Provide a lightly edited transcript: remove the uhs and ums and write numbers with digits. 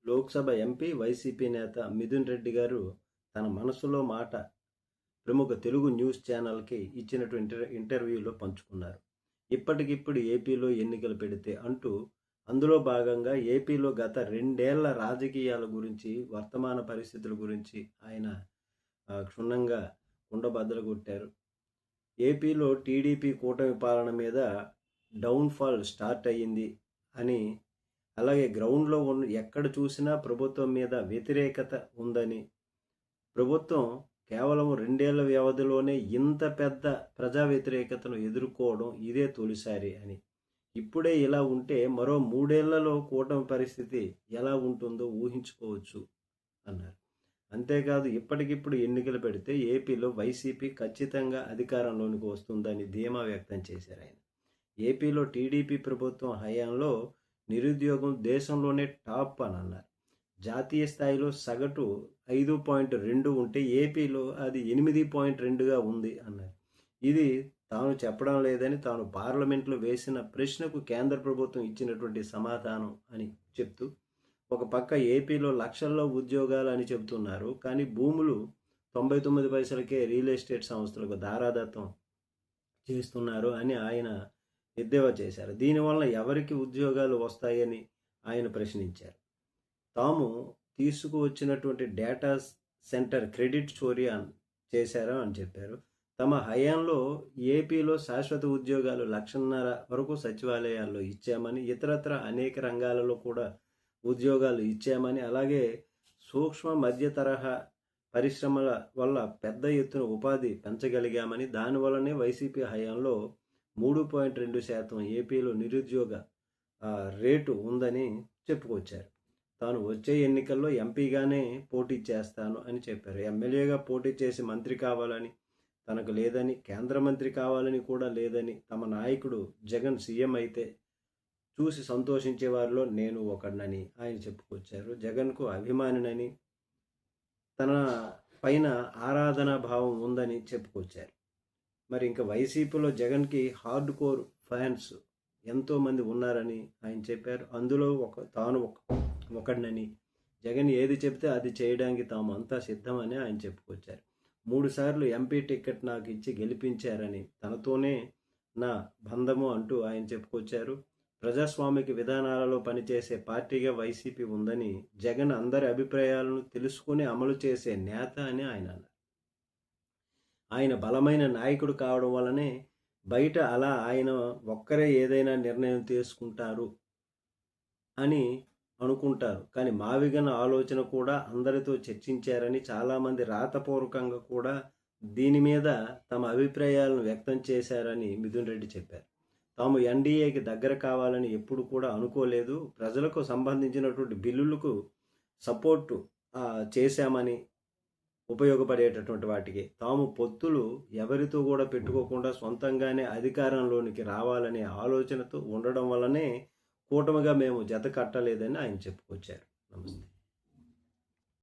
Lok Sabha MP, YCP నేత మిథున్ రెడ్డి గారు తన మనసులో మాట ప్రముఖ తెలుగు న్యూస్ ఛానల్కి ఇచ్చినటువంటి ఇంటర్వ్యూలో పంచుకున్నారు. ఇప్పటికిప్పుడు ఏపీలో ఎన్నికలు పెడితే అంటూ అందులో భాగంగా ఏపీలో గత 2 ఏళ్ల రాజకీయాల గురించి, వర్తమాన పరిస్థితుల గురించి ఆయన క్షుణ్ణంగా కుండబద్దలుగొట్టారు. ఏపీలో టీడీపీ కూటమి పాలన మీద డౌన్ఫాల్ స్టార్ట్ అయ్యింది అని, అలాగే గ్రౌండ్లో ఎక్కడ చూసినా ప్రభుత్వం మీద వ్యతిరేకత ఉందని, ప్రభుత్వం కేవలం 2 ఏళ్ల వ్యవధిలోనే ఇంత పెద్ద ప్రజా వ్యతిరేకతను ఎదుర్కోవడం ఇదే తొలిసారి అని, ఇప్పుడే ఇలా ఉంటే మరో 3 ఏళ్లలో కూటమి పరిస్థితి ఎలా ఉంటుందో ఊహించుకోవచ్చు అన్నారు. అంతేకాదు ఇప్పటికిప్పుడు ఎన్నికలు పెడితే ఏపీలో వైసీపీ ఖచ్చితంగా అధికారంలోనికి వస్తుందని ధీమా వ్యక్తం చేశారు ఆయన. ఏపీలో టీడీపీ ప్రభుత్వం హయాంలో నిరుద్యోగం దేశంలోనే టాప్ అని అన్నారు. జాతీయ స్థాయిలో సగటు 5.2 ఉంటే ఏపీలో అది 8.2గా ఉంది అన్నారు. ఇది తాను చెప్పడం లేదని, తాను పార్లమెంట్లో వేసిన ప్రశ్నకు కేంద్ర ప్రభుత్వం ఇచ్చినటువంటి సమాధానం అని చెప్తూ, ఒక పక్క ఏపీలో లక్షల్లో ఉద్యోగాలు అని చెబుతున్నారు, కానీ భూములు 99 పైసలకే రియల్ ఎస్టేట్ సంస్థలకు దారాదత్తం చేస్తున్నారు అని ఆయన ఎద్దేవా చేశారు. దీనివల్ల ఎవరికి ఉద్యోగాలు వస్తాయని ఆయన ప్రశ్నించారు. తాము తీసుకువచ్చినటువంటి డేటా సెంటర్ క్రెడిట్ చోరీ చేశారు అని చెప్పారు. తమ హయాంలో ఏపీలో శాశ్వత ఉద్యోగాలు 1,50,000 వరకు సచివాలయాల్లో ఇచ్చామని, ఇతరత్ర అనేక రంగాలలో కూడా ఉద్యోగాలు ఇచ్చామని, అలాగే సూక్ష్మ మధ్య తరహా పరిశ్రమల వల్ల పెద్ద ఎత్తున ఉపాధి పెంచగలిగామని, దానివల్లనే వైసీపీ హయాంలో 3.2% ఏపీలో నిరుద్యోగ రేటు ఉందని చెప్పుకొచ్చారు. తాను వచ్చే ఎన్నికల్లో ఎంపీగానే పోటీ చేస్తాను అని చెప్పారు. ఎమ్మెల్యేగా పోటీ చేసి మంత్రి కావాలని తనకు లేదని, కేంద్ర మంత్రి కావాలని కూడా లేదని, తమ నాయకుడు జగన్ సీఎం అయితే చూసి సంతోషించే వారిలో నేను ఒకడినని ఆయన చెప్పుకొచ్చారు. జగన్కు అభిమానినని, తన పైన ఆరాధనా భావం ఉందని చెప్పుకొచ్చారు. మరి ఇంకా వైసీపీలో జగన్కి హార్డ్ కోర్ ఫ్యాన్స్ ఎంతోమంది ఉన్నారని ఆయన చెప్పారు. అందులో తాను ఒకడినని, జగన్ ఏది చెప్తే అది చేయడానికి తాము అంతా సిద్ధమని ఆయన చెప్పుకొచ్చారు. 3 సార్లు ఎంపీ టికెట్ నాకు ఇచ్చి గెలిపించారని, తనతోనే నా బంధము అంటూ ఆయన చెప్పుకొచ్చారు. ప్రజాస్వామిక విధానాలలో పనిచేసే పార్టీగా వైసీపీ ఉందని, జగన్ అందరి అభిప్రాయాలను తెలుసుకుని అమలు చేసే నేత అని ఆయన అన్నారు. ఆయన బలమైన నాయకుడు కావడం వల్లనే బయట అలా ఆయన ఒక్కరే ఏదైనా నిర్ణయం తీసుకుంటారు అని అనుకుంటారు, కానీ మావిగన ఆలోచన కూడా అందరితో చర్చించారని, చాలామంది రాతపూర్వకంగా కూడా దీని మీద తమ అభిప్రాయాలను వ్యక్తం చేశారని మిథున్ రెడ్డి చెప్పారు. తాము ఎన్డీఏకి దగ్గర కావాలని ఎప్పుడు కూడా అనుకోలేదు, ప్రజలకు సంబంధించినటువంటి బిల్లులకు సపోర్టు చేశామని, ఉపయోగపడేటటువంటి వాటికి తాము పొత్తులు ఎవరితో కూడా పెట్టుకోకుండా సొంతంగానే అధికారంలోనికి రావాలనే ఆలోచనతో ఉండడం వల్లనే కూటమిగా మేము జత కట్టలేదని ఆయన చెప్పుకొచ్చారు. నమస్తే.